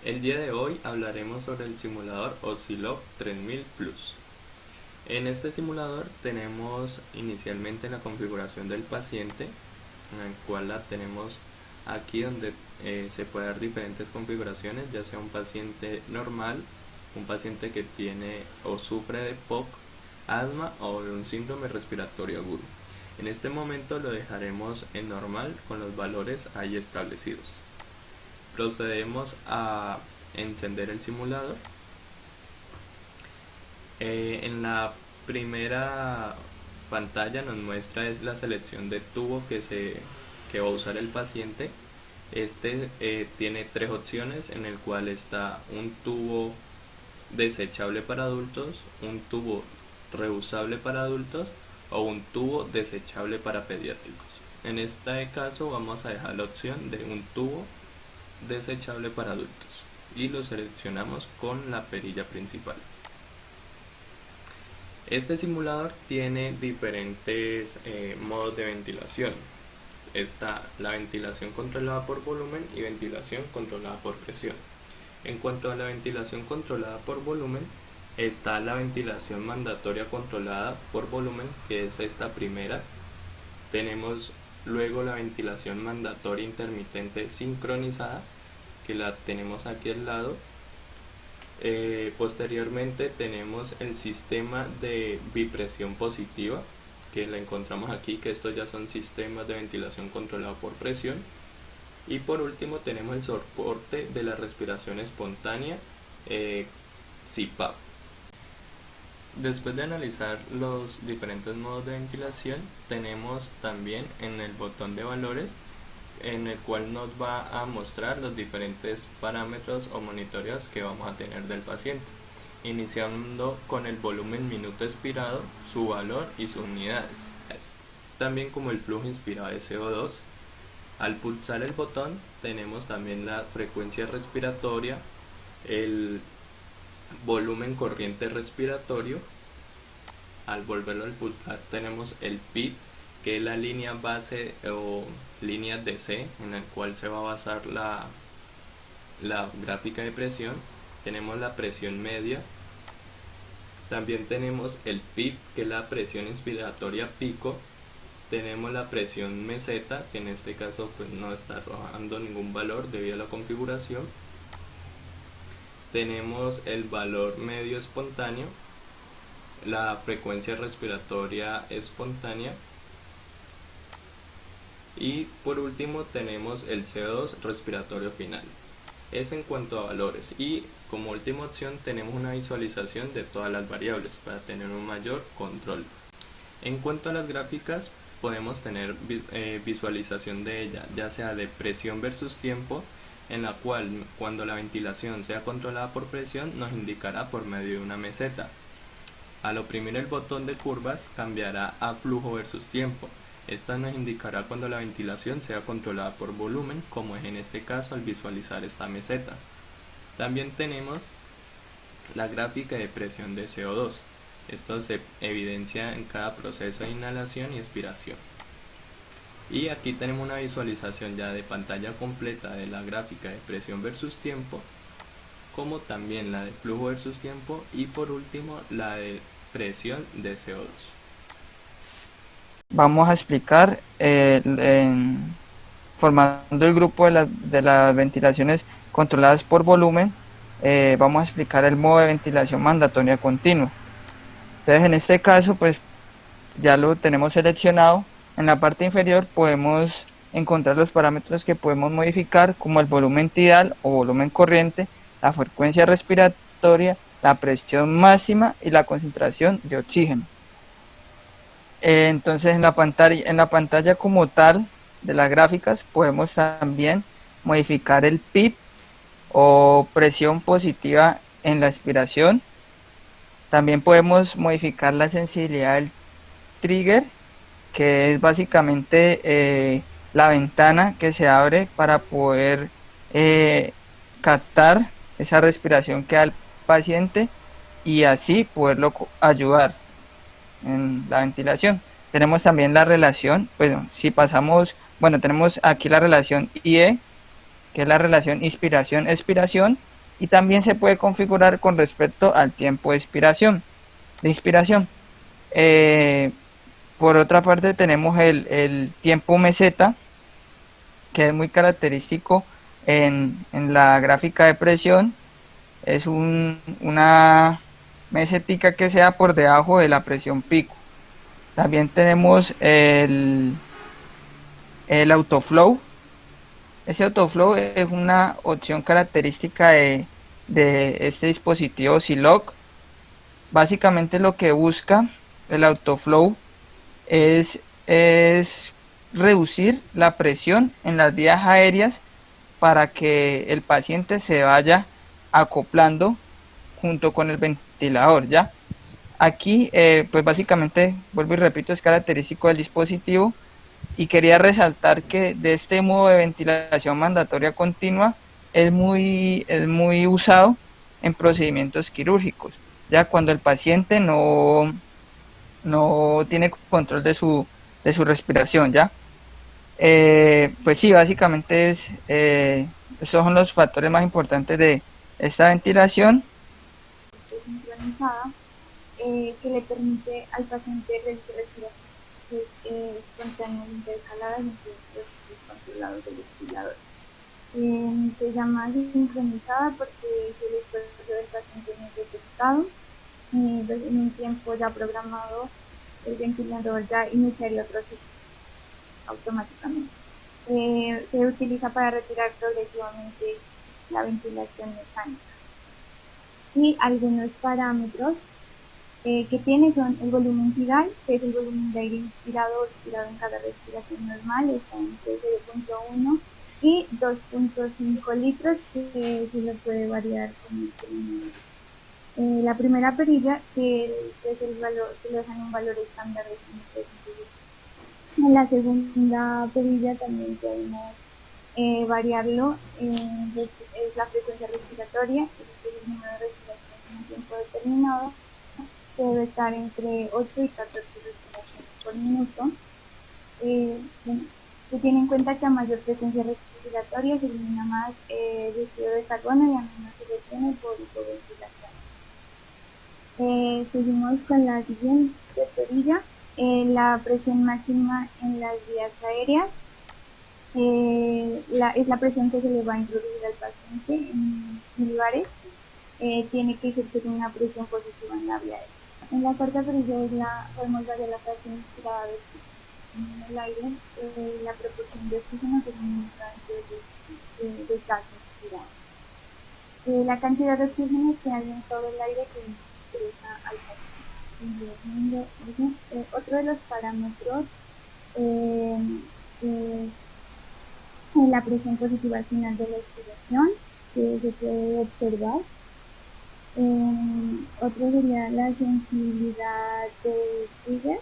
El día de hoy hablaremos sobre el simulador Oscillop 3000 Plus. En este simulador tenemos inicialmente la configuración del paciente, en el cual la tenemos aquí donde se puede dar diferentes configuraciones, ya sea un paciente normal, un paciente que tiene o sufre de POC, asma o de un síndrome respiratorio agudo. En este momento lo dejaremos en normal con los valores ahí establecidos. Procedemos a encender el simulador. En la primera pantalla nos muestra es la selección de tubo que va a usar el paciente. Tiene tres opciones, en el cual está un tubo desechable para adultos, un tubo reusable para adultos o un tubo desechable para pediátricos. En este caso vamos a dejar la opción de un tubo desechable para adultos y lo seleccionamos con la perilla principal. Este simulador tiene diferentes modos de ventilación. Está la ventilación controlada por volumen y ventilación controlada por presión. En cuanto a la ventilación controlada por volumen, está la ventilación mandatoria controlada por volumen, que es esta primera. Tenemos luego la ventilación mandatoria intermitente sincronizada, que la tenemos aquí al lado. Posteriormente tenemos el sistema de bipresión positiva, que la encontramos aquí, que estos ya son sistemas de ventilación controlado por presión. Y por último tenemos el soporte de la respiración espontánea, CPAP. Después de analizar los diferentes modos de ventilación, tenemos también en el botón de valores, en el cual nos va a mostrar los diferentes parámetros o monitoreos que vamos a tener del paciente, iniciando con el volumen minuto expirado, su valor y sus unidades, también como el flujo inspirado de CO2. Al pulsar el botón tenemos también la frecuencia respiratoria, el volumen corriente respiratorio. Al volverlo a pulsar tenemos el PIB, que es la línea base o línea DC en la cual se va a basar la gráfica de presión. Tenemos la presión media. También tenemos el PIB, que es la presión inspiratoria pico. Tenemos la presión meseta, que en este caso pues no está arrojando ningún valor debido a la configuración. Tenemos el valor medio espontáneo, la frecuencia respiratoria espontánea, y por último tenemos el CO2 respiratorio final. Es en cuanto a valores, y como última opción tenemos una visualización de todas las variables para tener un mayor control. En cuanto a las gráficas, podemos tener visualización de ella, ya sea de presión versus tiempo, en la cual cuando la ventilación sea controlada por presión nos indicará por medio de una meseta. Al oprimir el botón de curvas cambiará a flujo versus tiempo. Esta nos indicará cuando la ventilación sea controlada por volumen, como es en este caso al visualizar esta meseta. También tenemos la gráfica de presión de CO2. Esto se evidencia en cada proceso de inhalación y expiración. Y aquí tenemos una visualización ya de pantalla completa de la gráfica de presión versus tiempo, como también la de flujo versus tiempo, y por último la de presión de CO2. Vamos a explicar formando el grupo de las ventilaciones controladas por volumen. Vamos a explicar el modo de ventilación mandatoria continua. Entonces en este caso pues ya lo tenemos seleccionado. En la parte inferior podemos encontrar los parámetros que podemos modificar, como el volumen tidal o volumen corriente, la frecuencia respiratoria, la presión máxima y la concentración de oxígeno. Entonces en la pantalla como tal de las gráficas podemos también modificar el PIB o presión positiva en la expiración. También podemos modificar la sensibilidad del trigger, que es básicamente la ventana que se abre para poder captar esa respiración que da el paciente y así poderlo ayudar en la ventilación. Tenemos también la relación, pues si pasamos, bueno, tenemos aquí la relación IE, que es la relación inspiración-expiración, y también se puede configurar con respecto al tiempo de expiración, de inspiración. Eh, por otra parte tenemos el tiempo meseta, que es muy característico en la gráfica de presión. Es una mesetica que sea por debajo de la presión pico. También tenemos el autoflow. Ese autoflow es una opción característica de este dispositivo Siloc. Básicamente lo que busca el autoflow es reducir la presión en las vías aéreas para que el paciente se vaya acoplando junto con el ventilador, ¿ya? Aquí, pues básicamente, vuelvo y repito, es característico del dispositivo y quería resaltar que de este modo de ventilación mandatoria continua es muy usado en procedimientos quirúrgicos, ya cuando el paciente no tiene control de su respiración, ¿ya? Pues sí, básicamente esos son los factores más importantes de esta ventilación. Sincronizada que le permite al paciente respirar espontáneamente intercaladas entre los controlados del respirador. Se llama sincronizada porque el esfuerzo del paciente no es detectado. En un tiempo ya programado, el ventilador ya iniciaría otro ciclo automáticamente. Se utiliza para retirar progresivamente la ventilación mecánica. Y algunos parámetros que tiene son el volumen giral, que es el volumen de aire inspirado o expirado en cada respiración normal, está entre 0.1 y 2.5 litros, que se lo puede variar con la primera perilla, que es el valor, que le dejan un valor estándar de 100. En la segunda perilla también podemos variarlo, es la frecuencia respiratoria, es el número de respiraciones en un tiempo determinado, que debe estar entre 8 y 14 respiraciones por minuto. Bueno, se tiene en cuenta que a mayor frecuencia respiratoria se elimina más dióxido de carbono y a menos se retiene por hipoventilación. Seguimos con la siguiente perilla, la presión máxima en las vías aéreas. Es la presión que se le va a introducir al paciente en lugares. Tiene que ejercer una presión positiva en la vía aérea. En la cuarta perilla podemos variar la presión inspirada en el aire, la proporción de oxígeno que suministra de gas inspirado. La cantidad de oxígeno que hay en todo el aire que ingresa al paciente. Otro de los parámetros es la presión positiva al final de la expiración, que se puede observar. Otro sería la sensibilidad de trigger,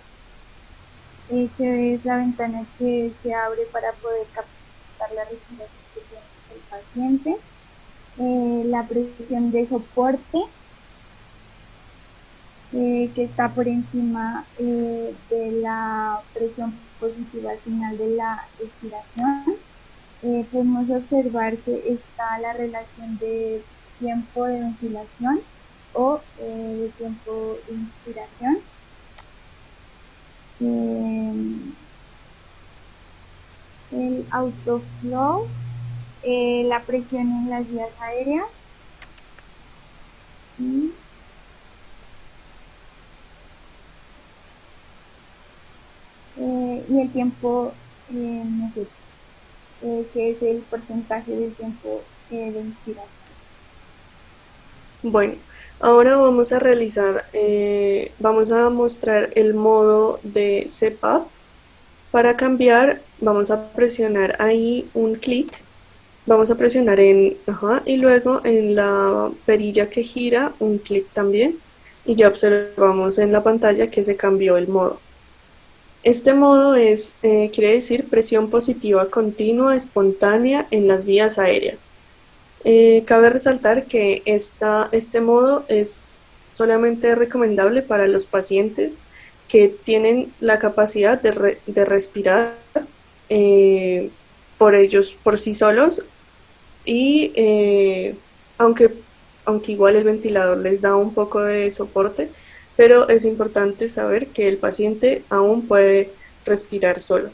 que es la ventana que se abre para poder captar la respiración que tiene el paciente. La presión de soporte, que está por encima de la presión positiva al final de la expiración. Podemos observar que está la relación de tiempo de ventilación o de tiempo de inspiración. El autoflow, la presión en las vías aéreas y el tiempo que es el porcentaje del tiempo de inspiración. Bueno, ahora vamos a vamos a mostrar el modo de CPAP. Para cambiar, vamos a presionar ahí un clic, vamos a presionar y luego en la perilla que gira un clic también, y ya observamos en la pantalla que se cambió el modo. Este modo quiere decir presión positiva continua espontánea en las vías aéreas. Cabe resaltar que este modo es solamente recomendable para los pacientes que tienen la capacidad de respirar por sí solos, y aunque aunque igual el ventilador les da un poco de soporte, pero es importante saber que el paciente aún puede respirar solo.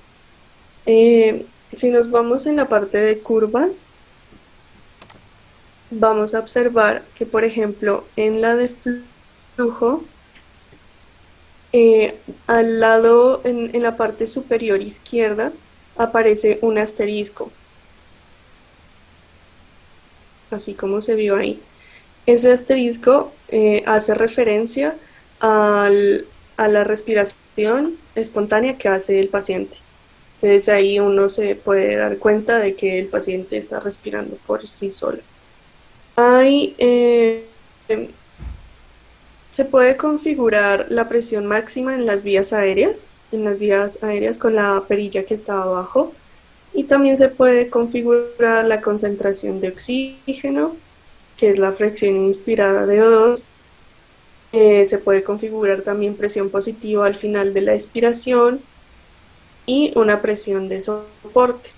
Si nos vamos en la parte de curvas, vamos a observar que, por ejemplo, en la de flujo, al lado, en la parte superior izquierda, aparece un asterisco, así como se vio ahí. Ese asterisco hace referencia a la respiración espontánea que hace el paciente. Entonces ahí uno se puede dar cuenta de que el paciente está respirando por sí solo. Se puede configurar la presión máxima en las vías aéreas, con la perilla que está abajo, y también se puede configurar la concentración de oxígeno, que es la fracción inspirada de O2. Se puede configurar también presión positiva al final de la expiración y una presión de soporte.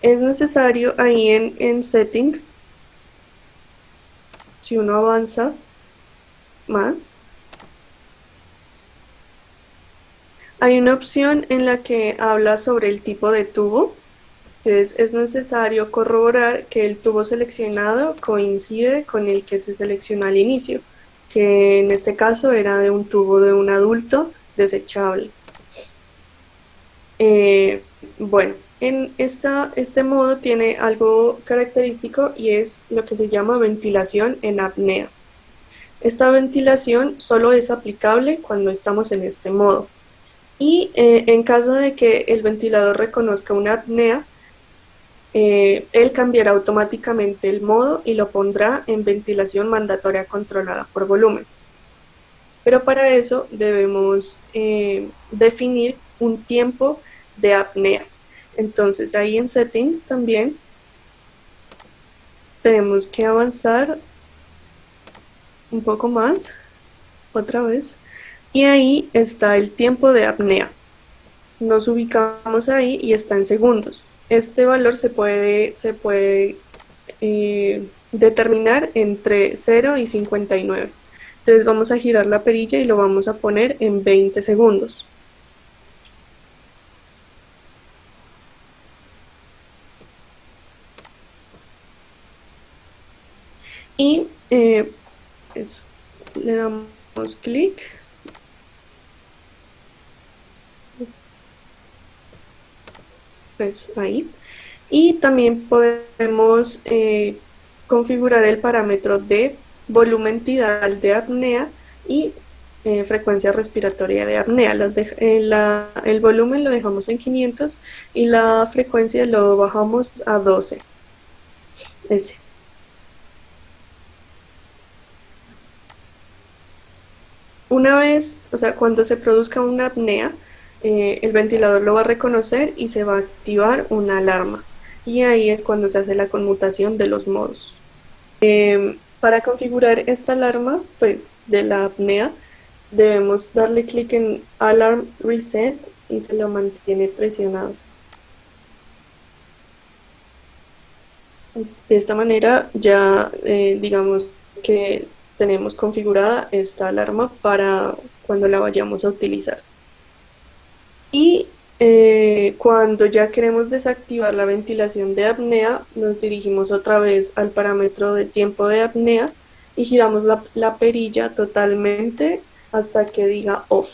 Es necesario ahí en settings, si uno avanza más, hay una opción en la que habla sobre el tipo de tubo. Entonces es necesario corroborar que el tubo seleccionado coincide con el que se seleccionó al inicio, que en este caso era de un tubo de un adulto desechable. Bueno, en este modo tiene algo característico y es lo que se llama ventilación en apnea. Esta ventilación solo es aplicable cuando estamos en este modo. Y en caso de que el ventilador reconozca una apnea, él cambiará automáticamente el modo y lo pondrá en ventilación mandatoria controlada por volumen. Pero para eso debemos definir un tiempo de apnea. Entonces ahí en settings también tenemos que avanzar un poco más, otra vez, y ahí está el tiempo de apnea. Nos ubicamos ahí y está en segundos. Este valor se puede determinar entre 0 y 59. Entonces vamos a girar la perilla y lo vamos a poner en 20 segundos. Y eso, le damos clic. Pues ahí. Y también podemos configurar el parámetro de volumen tidal de apnea y frecuencia respiratoria de apnea. El volumen lo dejamos en 500 y la frecuencia lo bajamos a 12. Ese. Una vez, o sea, cuando se produzca una apnea, el ventilador lo va a reconocer y se va a activar una alarma. Y ahí es cuando se hace la conmutación de los modos. Para configurar esta alarma, pues, de la apnea, debemos darle clic en Alarm Reset y se lo mantiene presionado. De esta manera ya digamos que tenemos configurada esta alarma para cuando la vayamos a utilizar. Y cuando ya queremos desactivar la ventilación de apnea, nos dirigimos otra vez al parámetro de tiempo de apnea y giramos la perilla totalmente hasta que diga off.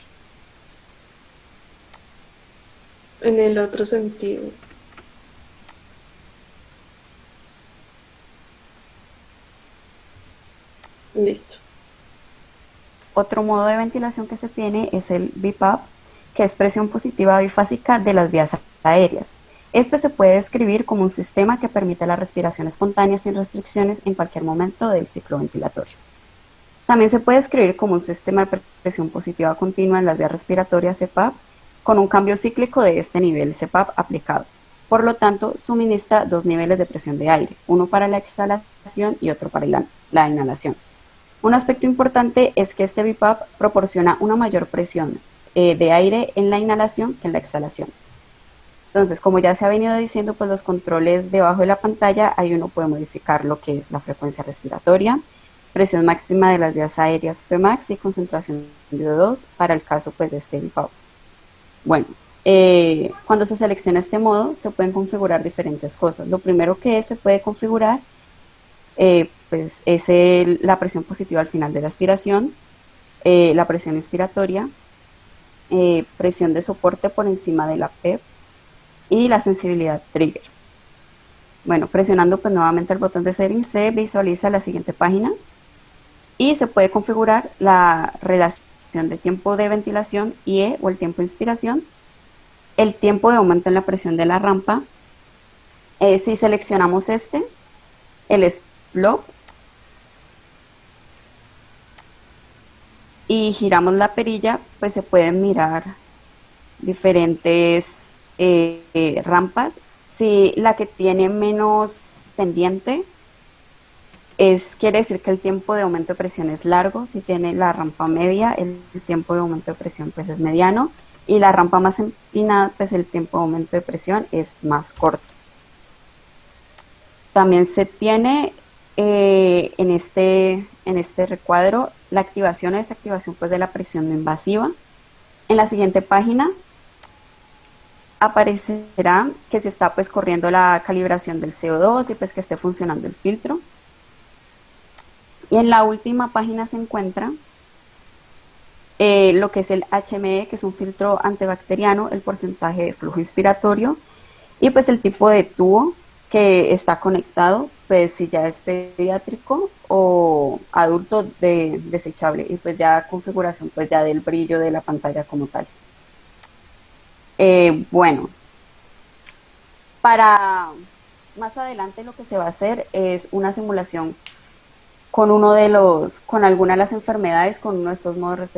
En el otro sentido. Listo. Otro modo de ventilación que se tiene es el BiPAP, que es presión positiva bifásica de las vías aéreas. Este se puede describir como un sistema que permite la respiración espontánea sin restricciones en cualquier momento del ciclo ventilatorio. También se puede describir como un sistema de presión positiva continua en las vías respiratorias CPAP, con un cambio cíclico de este nivel CPAP aplicado. Por lo tanto, suministra dos niveles de presión de aire, uno para la exhalación y otro para la inhalación. Un aspecto importante es que este BiPAP proporciona una mayor presión de aire en la inhalación que en la exhalación. Entonces, como ya se ha venido diciendo, pues los controles debajo de la pantalla, ahí uno puede modificar lo que es la frecuencia respiratoria, presión máxima de las vías aéreas Pmax y concentración de O2 para el caso pues de este BiPAP. Bueno, cuando se selecciona este modo se pueden configurar diferentes cosas. Lo primero que se puede configurar pues es la presión positiva al final de la aspiración, la presión inspiratoria, presión de soporte por encima de la PEP y la sensibilidad trigger. Bueno, presionando pues nuevamente el botón de setting se visualiza la siguiente página y se puede configurar la relación de tiempo de ventilación IE o el tiempo de inspiración, el tiempo de aumento en la presión de la rampa. Si seleccionamos el slope, y giramos la perilla, pues se pueden mirar diferentes rampas. Si la que tiene menos pendiente quiere decir que el tiempo de aumento de presión es largo. Si tiene la rampa media, el tiempo de aumento de presión pues es mediano, y la rampa más empinada, pues el tiempo de aumento de presión es más corto. También se tiene en este recuadro la activación o desactivación pues de la presión no invasiva. En la siguiente página aparecerá que se está pues corriendo la calibración del CO2 y pues que esté funcionando el filtro. Y en la última página se encuentra lo que es el HME, que es un filtro antibacteriano, el porcentaje de flujo inspiratorio y pues el tipo de tubo que está conectado, pues si ya es pediátrico o adulto desechable, y pues ya configuración pues ya del brillo de la pantalla como tal. Bueno, para más adelante lo que se va a hacer es una simulación con alguna de las enfermedades, con uno de estos modos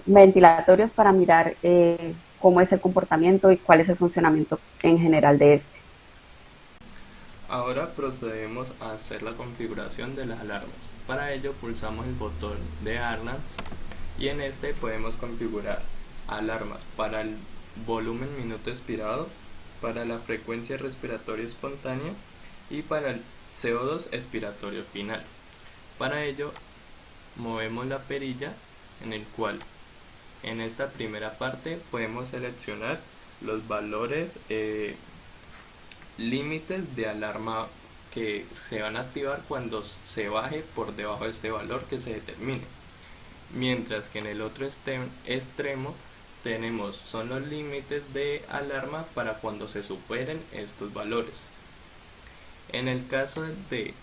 ventilatorios para mirar cómo es el comportamiento y cuál es el funcionamiento en general de este. Ahora procedemos a hacer la configuración de las alarmas. Para ello pulsamos el botón de Alarms y en este podemos configurar alarmas para el volumen minuto expirado, para la frecuencia respiratoria espontánea y para el CO2 expiratorio final. Para ello movemos la perilla, en el cual en esta primera parte podemos seleccionar los valores límites de alarma que se van a activar cuando se baje por debajo de este valor que se determine, mientras que en el otro extremo son los límites de alarma para cuando se superen estos valores. En el caso de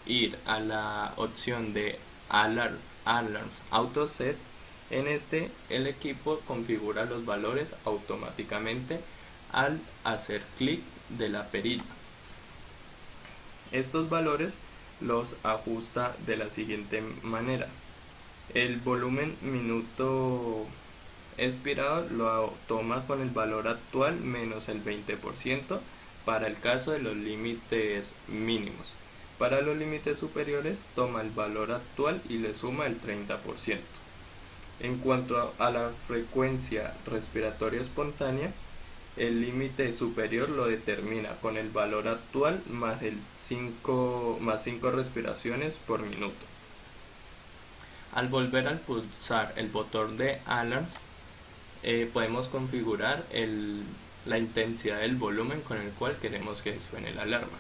ir a la opción de Alarms Auto Set, en el equipo configura los valores automáticamente al hacer clic de la perilla. Estos valores los ajusta de la siguiente manera: el volumen minuto expirado lo toma con el valor actual menos el 20% para el caso de los límites mínimos. Para los límites superiores toma el valor actual y le suma el 30%. En cuanto a la frecuencia respiratoria espontánea, el límite superior lo determina con el valor actual más 5 respiraciones por minuto. Al volver a pulsar el botón de Alarms, podemos configurar la intensidad del volumen con el cual queremos que suene la alarma.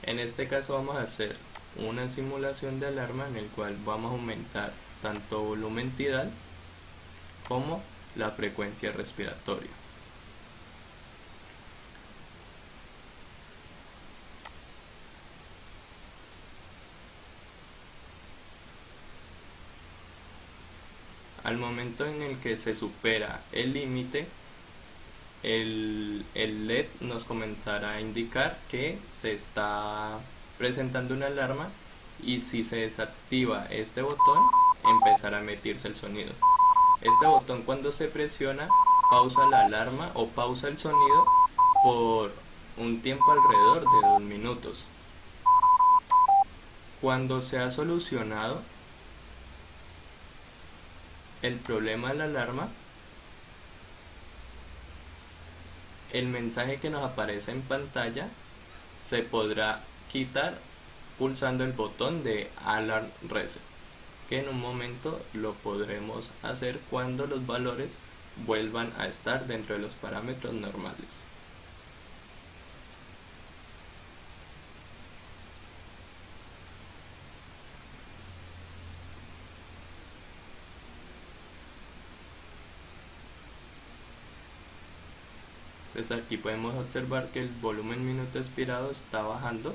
En este caso vamos a hacer una simulación de alarma en el cual vamos a aumentar tanto volumen tidal como la frecuencia respiratoria. Al momento en el que se supera el límite, el LED nos comenzará a indicar que se está presentando una alarma, y si se desactiva este botón empezará a emitirse el sonido. Este botón, cuando se presiona, pausa la alarma o pausa el sonido por un tiempo alrededor de 2 minutos. Cuando se ha solucionado el problema de la alarma, el mensaje que nos aparece en pantalla se podrá quitar pulsando el botón de Alarm Reset, que en un momento lo podremos hacer cuando los valores vuelvan a estar dentro de los parámetros normales. Pues aquí podemos observar que el volumen minuto expirado está bajando,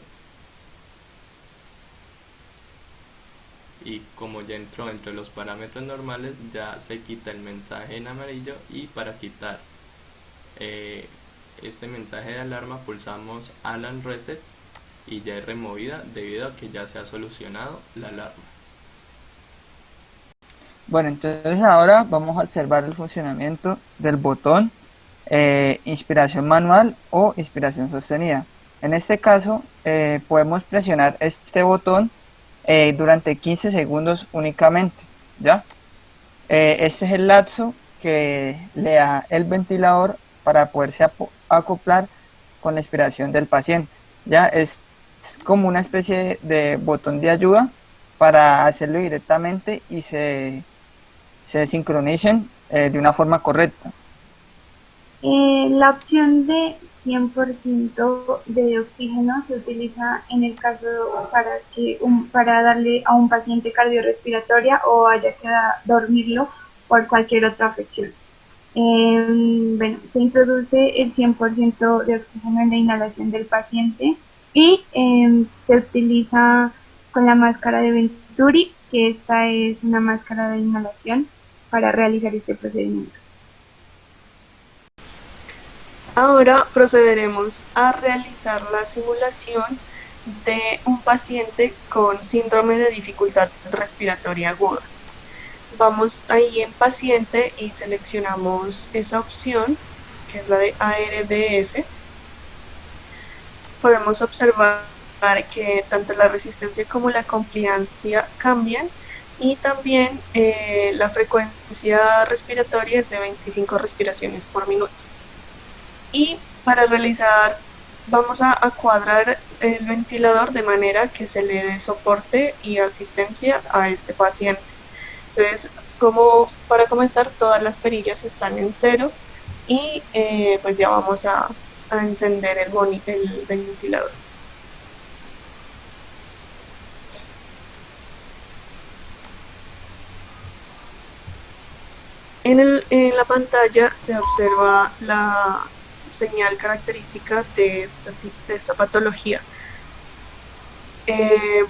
y como ya entró entre los parámetros normales, ya se quita el mensaje en amarillo, y para quitar este mensaje de alarma pulsamos Alarm Reset y ya es removida debido a que ya se ha solucionado la alarma. Bueno, entonces ahora vamos a observar el funcionamiento del botón inspiración manual o inspiración sostenida. En este caso podemos presionar este botón durante 15 segundos únicamente, ¿ya? Este es el lapso que le da el ventilador para poderse acoplar con la inspiración del paciente. Ya es como una especie de botón de ayuda para hacerlo directamente y se sincronicen de una forma correcta. La opción de 100% de oxígeno se utiliza en el caso para darle a un paciente cardiorrespiratoria o haya que dormirlo por cualquier otra afección. Bueno, se introduce el 100% de oxígeno en la inhalación del paciente y se utiliza con la máscara de Venturi, que esta es una máscara de inhalación para realizar este procedimiento. Ahora procederemos a realizar la simulación de un paciente con síndrome de dificultad respiratoria aguda. Vamos ahí en paciente y seleccionamos esa opción, que es la de ARDS. Podemos observar que tanto la resistencia como la compliancia cambian, y también la frecuencia respiratoria es de 25 respiraciones por minuto. Y para realizar, vamos a cuadrar el ventilador de manera que se le dé soporte y asistencia a este paciente. Entonces, como para comenzar, todas las perillas están en 0 y pues ya vamos a encender el ventilador. En la pantalla se observa la señal característica de esta patología.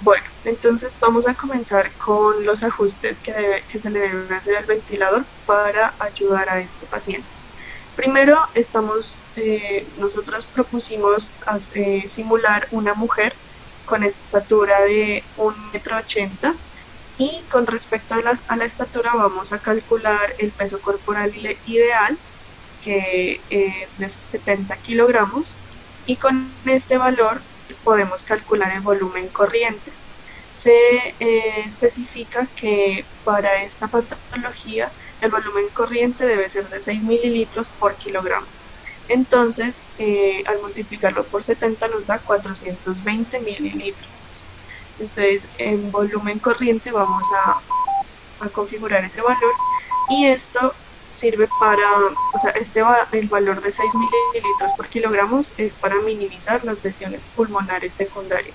Bueno, entonces vamos a comenzar con los ajustes que se le debe hacer al ventilador para ayudar a este paciente. Primero, nosotros propusimos simular una mujer con estatura de 1,80 m, y con respecto a la estatura vamos a calcular el peso corporal ideal, que es de 70 kilogramos, y con este valor podemos calcular el volumen corriente. Se especifica que para esta patología el volumen corriente debe ser de 6 mililitros por kilogramo. Entonces, al multiplicarlo por 70 nos da 420 mililitros. Entonces, en volumen corriente vamos a configurar ese valor, y esto sirve para, el valor de 6 mililitros por kilogramos es para minimizar las lesiones pulmonares secundarias.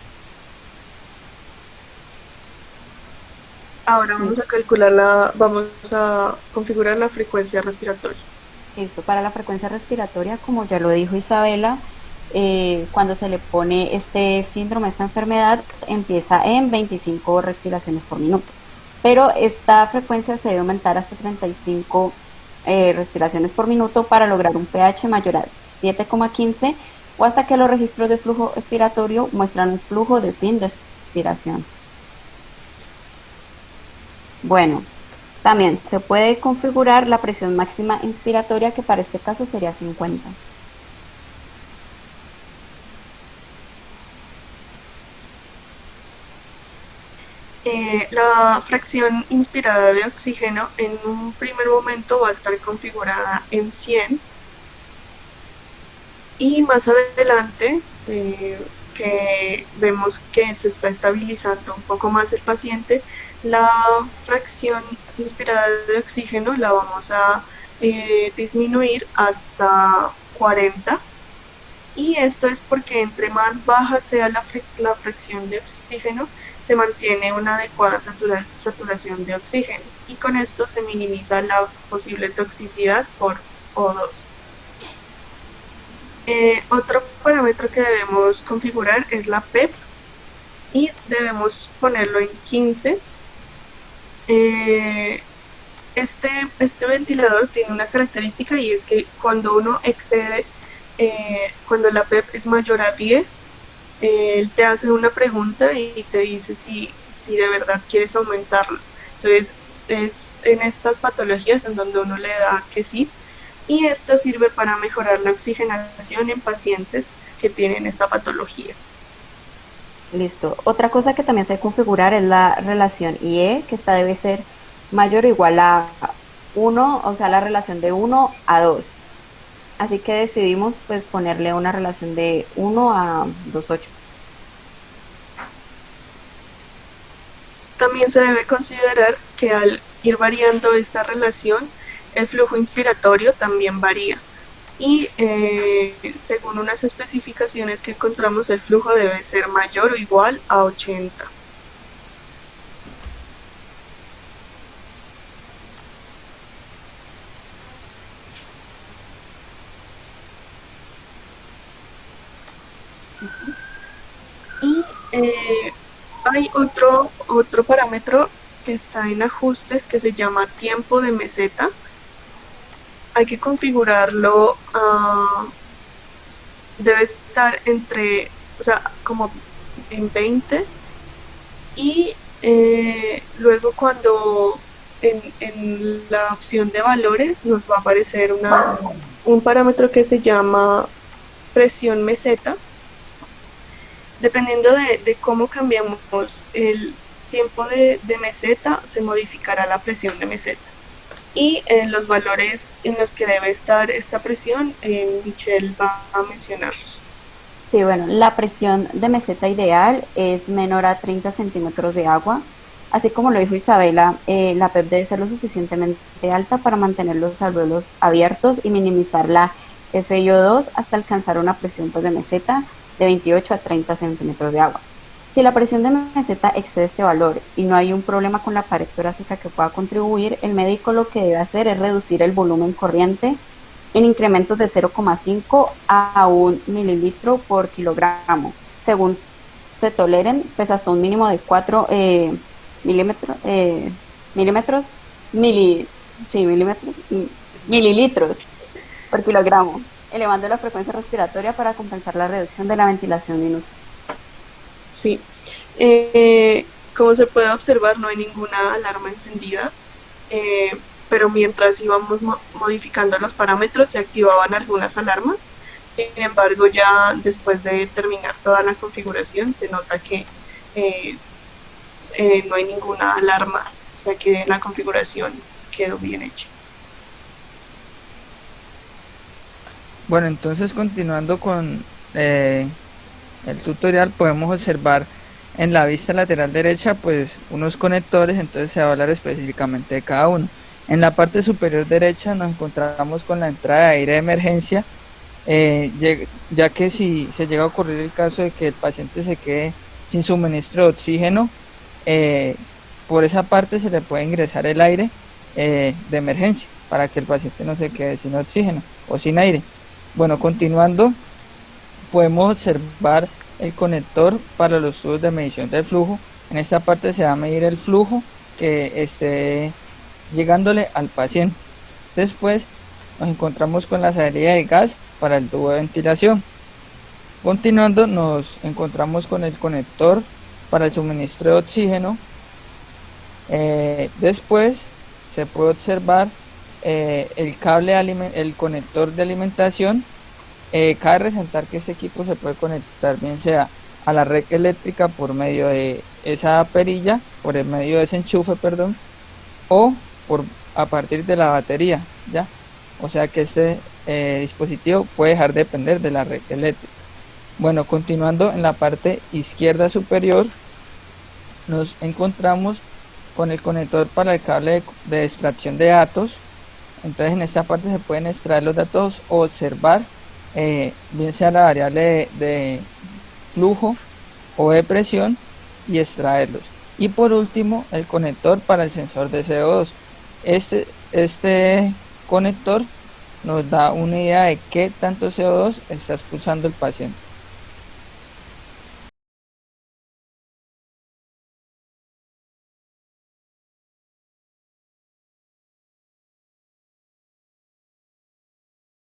Ahora vamos a configurar la frecuencia respiratoria. Listo, para la frecuencia respiratoria, como ya lo dijo Isabela, cuando se le pone este síndrome, esta enfermedad, empieza en 25 respiraciones por minuto, pero esta frecuencia se debe aumentar hasta 35 respiraciones por minuto para lograr un pH mayor a 7,15 o hasta que los registros de flujo expiratorio muestran un flujo de fin de expiración. Bueno, también se puede configurar la presión máxima inspiratoria, que para este caso sería 50. La fracción inspirada de oxígeno en un primer momento va a estar configurada en 100, Y más adelante, que vemos que se está estabilizando un poco más el paciente, la fracción inspirada de oxígeno la vamos a disminuir hasta 40, y esto es porque entre más baja sea la fracción de oxígeno, se mantiene una adecuada saturación de oxígeno, y con esto se minimiza la posible toxicidad por O2. Otro parámetro que debemos configurar es la PEP, y debemos ponerlo en 15. Este ventilador tiene una característica, y es que cuando uno excede, cuando la PEP es mayor a 10, él te hace una pregunta y te dice si de verdad quieres aumentarlo. Entonces es en estas patologías en donde uno le da que sí, y esto sirve para mejorar la oxigenación en pacientes que tienen esta patología. Listo. Otra cosa que también se debe configurar es la relación IE, que esta debe ser mayor o igual a 1, o sea, la relación de 1 a 2. Así que decidimos pues ponerle una relación de 1 a 2,8. También se debe considerar que al ir variando esta relación, el flujo inspiratorio también varía. Y según unas especificaciones que encontramos, el flujo debe ser mayor o igual a 80. Y hay otro parámetro que está en ajustes, que se llama tiempo de meseta. Hay que configurarlo, debe estar entre, o sea, como en 20, y luego cuando en la opción de valores nos va a aparecer un parámetro que se llama presión meseta. Dependiendo de cómo cambiamos el tiempo de meseta, se modificará la presión de meseta. Y los valores en los que debe estar esta presión, Michelle va a mencionarlos. Sí, bueno, la presión de meseta ideal es menor a 30 centímetros de agua. Así como lo dijo Isabela, la PEP debe ser lo suficientemente alta para mantener los alvéolos abiertos y minimizar la FiO2 hasta alcanzar una presión de meseta de 28 a 30 centímetros de agua. Si la presión de meseta excede este valor y no hay un problema con la pared torácica que pueda contribuir, el médico lo que debe hacer es reducir el volumen corriente en incrementos de 0,5 a 1 mililitro por kilogramo, según se toleren, pues hasta un mínimo de 4 mililitros por kilogramo, elevando la frecuencia respiratoria para compensar la reducción de la ventilación inútil. Sí, como se puede observar, no hay ninguna alarma encendida, pero mientras íbamos modificando los parámetros se activaban algunas alarmas. Sin embargo, ya después de terminar toda la configuración se nota que no hay ninguna alarma, o sea que la configuración quedó bien hecha. Bueno, entonces continuando con el tutorial, podemos observar en la vista lateral derecha pues unos conectores. Entonces se va a hablar específicamente de cada uno. En la parte superior derecha nos encontramos con la entrada de aire de emergencia, ya que si se llega a ocurrir el caso de que el paciente se quede sin suministro de oxígeno, por esa parte se le puede ingresar el aire de emergencia para que el paciente no se quede sin oxígeno o sin aire. Bueno, continuando, podemos observar el conector para los tubos de medición del flujo. En esta parte se va a medir el flujo que esté llegándole al paciente. Después nos encontramos con la salida de gas para el tubo de ventilación. Continuando, nos encontramos con el conector para el suministro de oxígeno. Después se puede observar el conector de alimentación. Cabe resaltar que este equipo se puede conectar bien sea a la red eléctrica por medio de esa perilla, por el medio de ese enchufe, perdón, o a partir de la batería, ya. O sea que este dispositivo puede dejar de depender de la red eléctrica. Bueno, continuando en la parte izquierda superior, nos encontramos con el conector para el cable de extracción de datos. Entonces en esta parte se pueden extraer los datos o observar, bien sea la variable de flujo o de presión, y extraerlos. Y por último, el conector para el sensor de CO2. Este conector nos da una idea de qué tanto CO2 está expulsando el paciente.